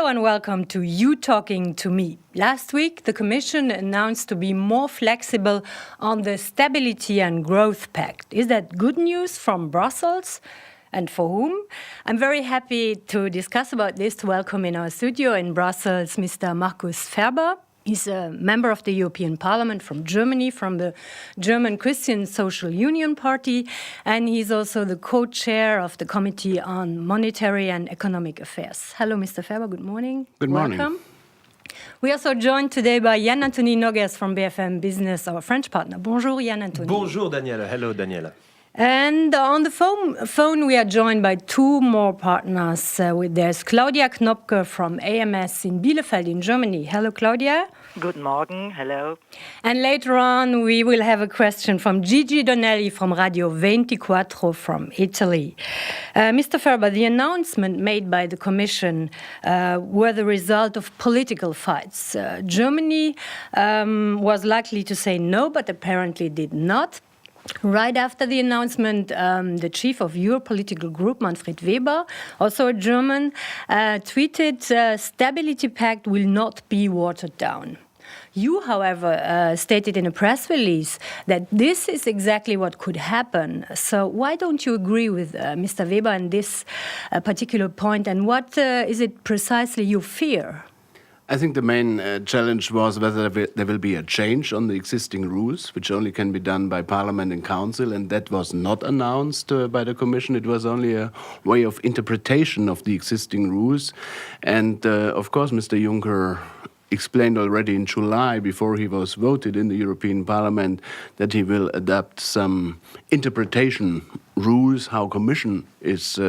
and welcome to You Talking to Me. Last week, the Commission announced to be more flexible on the Stability and Growth Pact. Is that good news from Brussels? And for whom? I'm very happy to discuss about this, to welcome in our studio in Brussels Mr. Markus Ferber. He's a member of the European Parliament from Germany, from the German Christian Social Union Party, and he's also the co-chair of the Committee on Monetary and Economic Affairs. Hello, Mr. Ferber, good morning. Good morning. Welcome. We are also joined today by Yann-Anthony Noguès from BFM Business, our French partner. Bonjour, Yann-Anthony. Bonjour, Daniela. Hello, Daniela. And on the phone, we are joined by two more partners. There's Claudia Knopke from AMS in Bielefeld in Germany. Hello, Claudia. Good morning. Hello. And later on, we will have a question from Gigi Donelli from Radio 24 from Italy. Mr. Ferber, the announcement made by the Commission were the result of political fights. Germany was likely to say no, but apparently did not. Right after the announcement, the chief of your political group, Manfred Weber, also a German, tweeted, Stability Pact will not be watered down. You, however, stated in a press release that this is exactly what could happen. So why don't you agree with Mr. Weber on this particular point, and what is it precisely you fear? I think the main challenge was whether there will be a change on the existing rules, which only can be done by Parliament and Council, and that was not announced by the Commission. It was only a way of interpretation of the existing rules. And of course, Mr. Juncker explained already in July, before he was voted in the European Parliament, that he will adopt some interpretation rules, how Commission is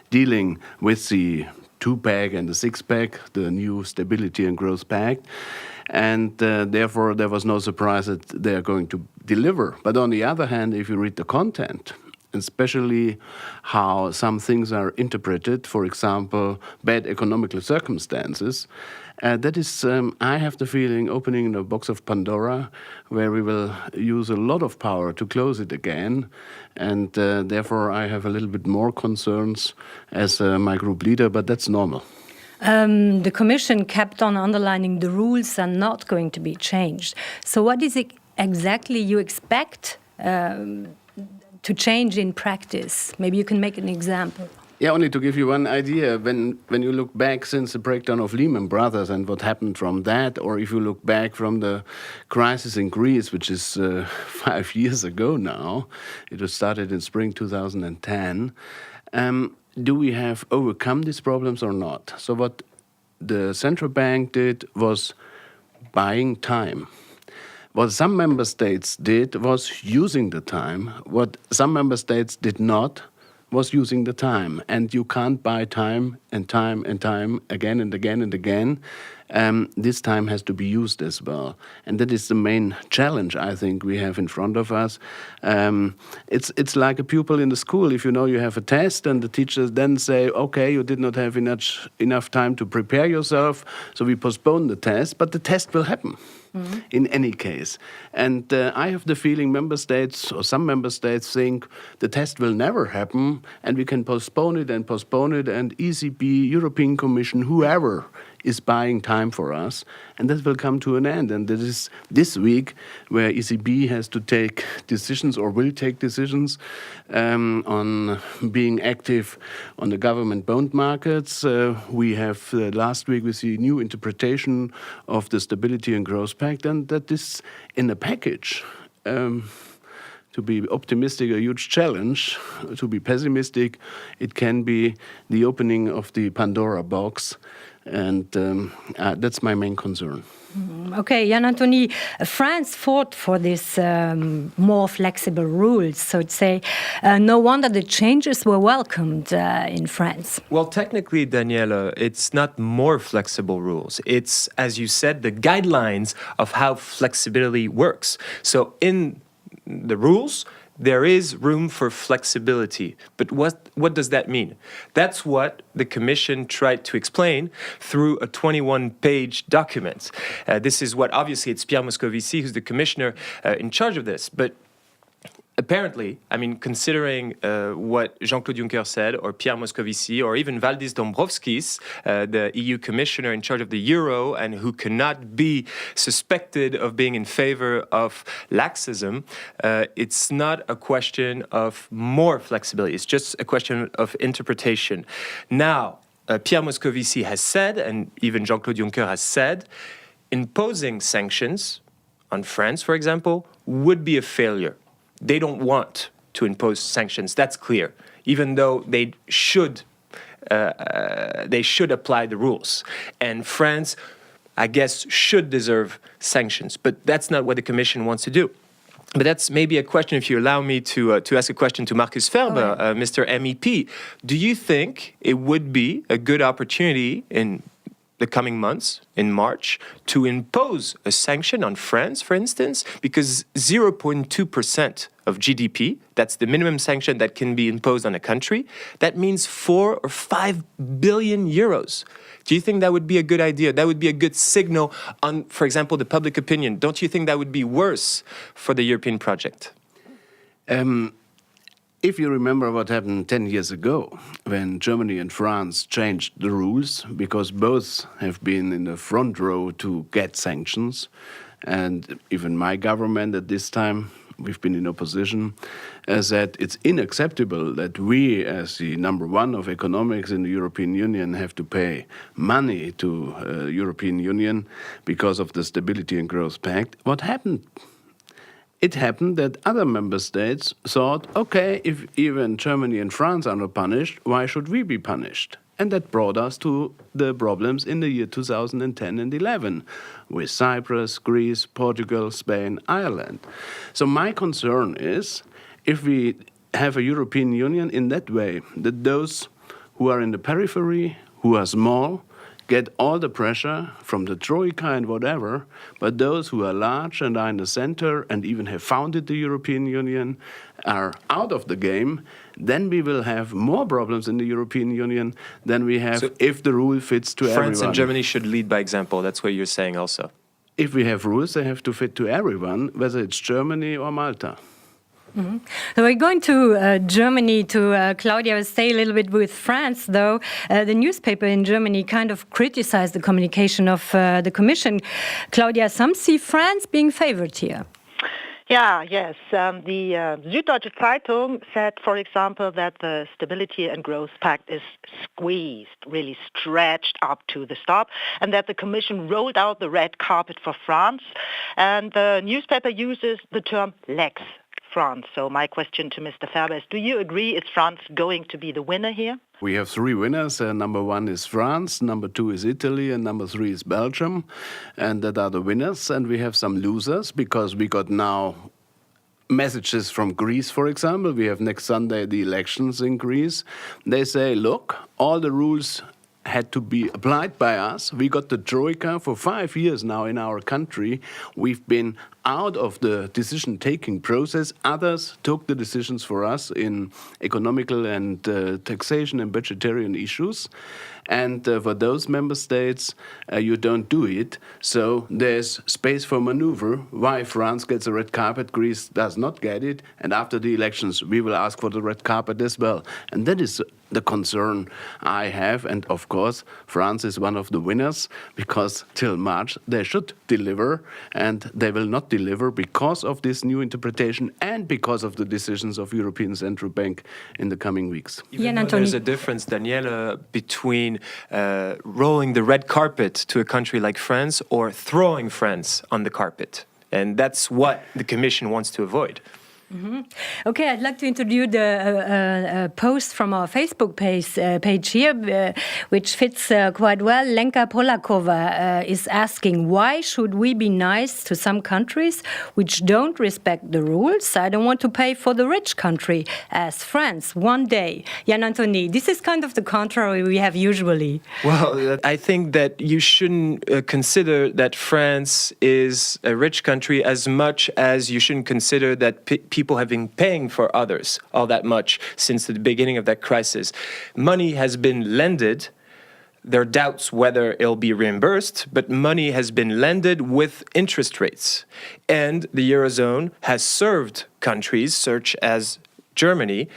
dealing with the two-pack and the six-pack, the new Stability and Growth Pact. And therefore, there was no surprise that they are going to deliver. But on the other hand, if you read the content, especially how some things are interpreted, for example, bad economical circumstances, that is, I have the feeling, opening a box of Pandora, where we will use a lot of power to close it again. And therefore, I have a little bit more concerns as my group leader, but that's normal. The Commission kept on underlining the rules are not going to be changed. So what is it exactly you expect to change in practice? Maybe you can make an example. Yeah, only to give you one idea, when you look back since the breakdown of Lehman Brothers and what happened from that, or if you look back from the crisis in Greece, which is 5 years ago now, it was started in spring 2010, do we have overcome these problems or not? So what the central bank did was buying time. What some member states did was using the time. What some member states did not was using the time. And you can't buy time and time and time again and again and again. This time has to be used as well. And that is the main challenge, I think, we have in front of us. It's like a pupil in the school. If you know you have a test and the teachers then say, okay, you did not have enough time to prepare yourself, so we postpone the test, but the test will happen. Mm-hmm. In any case. And I have the feeling member states, or some member states, think the test will never happen and we can postpone it, and ECB, European Commission, whoever is buying time for us, and that will come to an end. And that is this week where ECB has to take decisions, or will take decisions, on being active on the government bond markets. We have last week with the new interpretation of the Stability and Growth Pact, and that is in a package. To be optimistic, a huge challenge. To be pessimistic, it can be the opening of the Pandora box. And that's my main concern. Okay, Yann-Anthony, France fought for this more flexible rules, so to say. No wonder the changes were welcomed in France. Well, technically, Daniela, it's not more flexible rules. It's, as you said, the guidelines of how flexibility works. So in the rules, there is room for flexibility. But what does that mean? That's what the Commission tried to explain through a 21-page document. This is what, obviously, it's Pierre Moscovici who's the commissioner in charge of this. But apparently, I mean, considering what Jean-Claude Juncker said, or Pierre Moscovici, or even Valdis Dombrovskis, the EU commissioner in charge of the euro and who cannot be suspected of being in favor of laxism, it's not a question of more flexibility. It's just a question of interpretation. Now, Pierre Moscovici has said, and even Jean-Claude Juncker has said, imposing sanctions on France, for example, would be a failure. They don't want to impose sanctions. That's clear. Even though they should apply the rules, and France, I guess, should deserve sanctions. But that's not what the Commission wants to do. But that's maybe a question, if you allow me to ask a question to Markus Ferber, Mr. MEP. Do you think it would be a good opportunity in the coming months, in March, to impose a sanction on France, for instance, because 0.2% of GDP, that's the minimum sanction that can be imposed on a country, that means 4 or 5 billion euros. Do you think that would be a good idea? That would be a good signal on, for example, the public opinion. Don't you think that would be worse for the European project? If you remember what happened 10 years ago, when Germany and France changed the rules, because both have been in the front row to get sanctions, and even my government at this time, we've been in opposition, said it's unacceptable that we, as the number one of economics in the European Union, have to pay money to the European Union because of the Stability and Growth Pact. What happened? It happened that other member states thought, okay, if even Germany and France are not punished, why should we be punished? And that brought us to the problems in the year 2010 and 11 with Cyprus, Greece, Portugal, Spain, Ireland. So my concern is if we have a European Union in that way, that those who are in the periphery, who are small, get all the pressure from the Troika and whatever, but those who are large and are in the center and even have founded the European Union are out of the game, then we will have more problems in the European Union than we have if the rule fits to everyone. France and Germany should lead by example. That's what you're saying also. If we have rules, they have to fit to everyone, whether it's Germany or Malta. Mm-hmm. So we're going to Germany, to Claudia. Stay a little bit with France, though. The newspaper in Germany kind of criticized the communication of the Commission. Claudia, some see France being favored here. Yes. The Süddeutsche Zeitung said, for example, that the Stability and Growth Pact is squeezed, really stretched up to the stop, and that the Commission rolled out the red carpet for France. And the newspaper uses the term Lex France. So my question to Mr. Ferber is, do you agree, is France going to be the winner here? We have three winners. Number one is France, number two is Italy, and number three is Belgium. And that are the winners. And we have some losers, because we got now messages from Greece, for example. We have next Sunday the elections in Greece. They say, look, all the rules had to be applied by us. We got the Troika for 5 years now in our country. We've been out of the decision-taking process. Others took the decisions for us in economical and taxation and budgetarian issues. And for those member states, you don't do it. So there's space for maneuver. Why France gets a red carpet, Greece does not get it. And after the elections, we will ask for the red carpet as well. And that is the concern I have. And of course, France is one of the winners, because till March they should deliver, and they will not deliver because of this new interpretation and because of the decisions of European Central Bank in the coming weeks. There's a difference, Daniela, between rolling the red carpet to a country like France or throwing France on the carpet. And that's what the Commission wants to avoid. Mm-hmm. Okay, I'd like to introduce a post from our Facebook page here, which fits quite well. Lenka Polakova is asking, why should we be nice to some countries which don't respect the rules? I don't want to pay for the rich country as France one day. Jan Antoni, this is kind of the contrary we have usually. Well, I think that you shouldn't consider that France is a rich country as much as you shouldn't consider that people have been paying for others all that much since the beginning of that crisis. Money has been lended there are doubts whether it'll be reimbursed, but money has been lended with interest rates. And the Eurozone has served countries such as Germany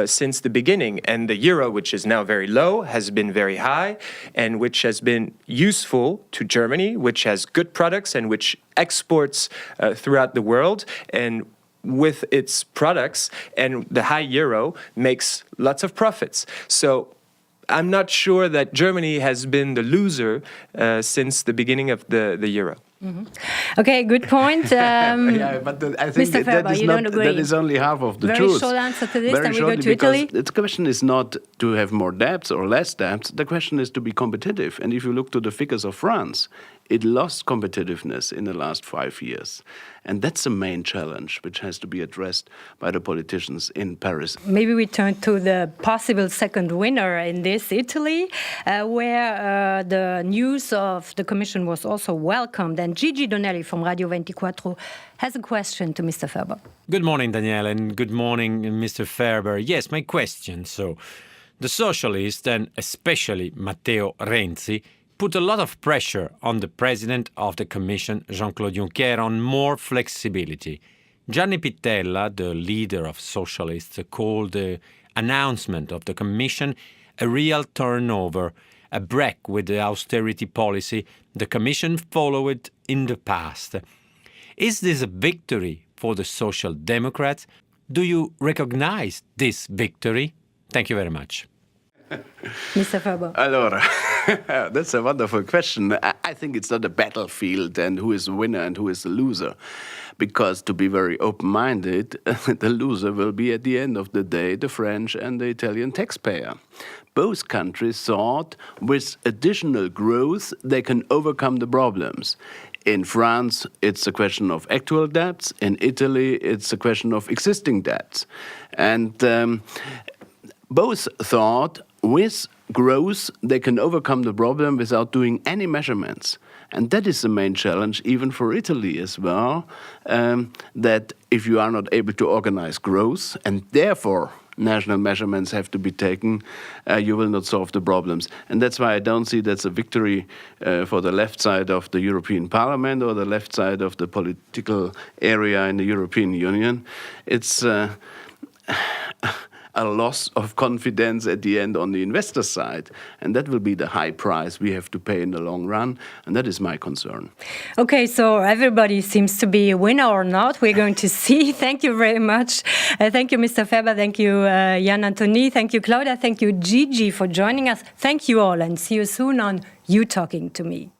since the beginning. And the euro, which is now very low, has been very high, and which has been useful to Germany, which has good products and which exports throughout the world. And with its products, and the high euro makes lots of profits. So I'm not sure that Germany has been the loser since the beginning of the euro. Mm-hmm. Okay, good point. Yeah, but I think Mr. Ferber, that is only half of the Very truth. short answer to this, Very then we go shortly, to Italy. because the question is not to have more debts or less debts. The question is to be competitive. And if you look to the figures of France, it lost competitiveness in the last 5 years. And that's the main challenge which has to be addressed by the politicians in Paris. Maybe we turn to the possible second winner in this, Italy, where the news of the Commission was also welcomed. And Gigi Donnelly from Radio 24 has a question to Mr. Ferber. Good morning, Danielle, and good morning, Mr. Ferber. Yes, my question. So, the socialists, and especially Matteo Renzi, put a lot of pressure on the president of the Commission, Jean-Claude Juncker, on more flexibility. Gianni Pittella, the leader of socialists, called the announcement of the Commission a real turnover, a break with the austerity policy the Commission followed in the past. Is this a victory for the Social Democrats? Do you recognize this victory? Thank you very much. Mr. Ferber. Allora, that's a wonderful question. I think it's not a battlefield and who is the winner and who is the loser. Because to be very open-minded, the loser will be at the end of the day the French and the Italian taxpayer. Both countries thought with additional growth they can overcome the problems. In France, it's a question of actual debts. In Italy, it's a question of existing debts. And both thought with growth they can overcome the problem without doing any measurements. And that is the main challenge, even for Italy as well, that if you are not able to organize growth, and therefore national measurements have to be taken, you will not solve the problems. And that's why I don't see that's a victory for the left side of the European Parliament or the left side of the political area in the European Union. It's a loss of confidence at the end on the investor side. And that will be the high price we have to pay in the long run. And that is my concern. Okay, so everybody seems to be a winner or not. We're going to see. Thank you very much. Thank you, Mr. Ferber. Thank you, Jan Anthony. Thank you, Claudia. Thank you, Gigi, for joining us. Thank you all, and see you soon on You Talking to Me.